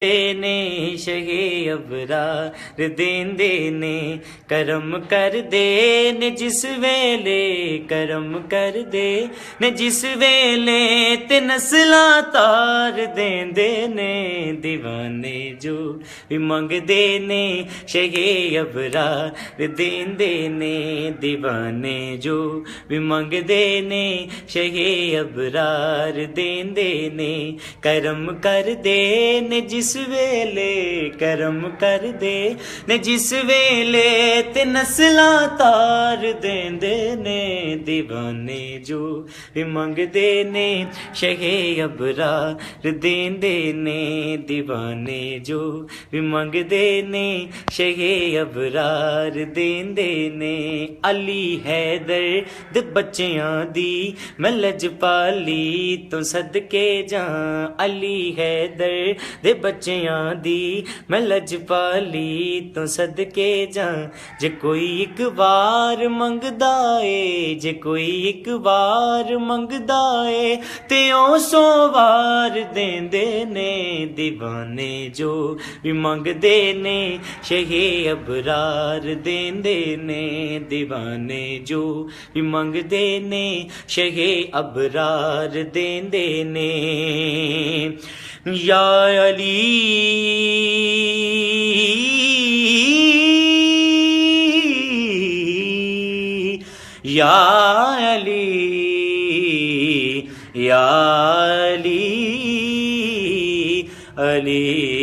ने शगे अबरार देंदे ने करम कर दे ने जिस वेले करम कर दे ने जिस वेले ते नस्ला तार देंदे ने दीवाने जो भी मंगदे ने शगे अबरार देंदे ने दीवाने जो भी मंगदे ने शगे अबरार देंदे ने करम कर दे ने जिस वेले करम कर दे ने जिस वेले ते नस्ला तार देंदे ने दीवाने जो भी मंगदे ने शगे अबरार देंदे ने दीवाने जो भी मंगदे ने शगे अबरार देंदे ने अली हैदर दे बच्चियां दी मैं लजपाली तो सदके जा अली हैदर दे बच्चियां दी मैं लजपाली तो सदके जा जे कोई एक बार मंगदा ए जे कोई एक बार मंगदा ए ते ओ 100 बार देंदे ने दीवाने जो भी मंगदे ने शगे अबरार देंदे ने दीवाने जो भी मंगदे ने शगे अबरार देंदे ने या अली या अली या अली अली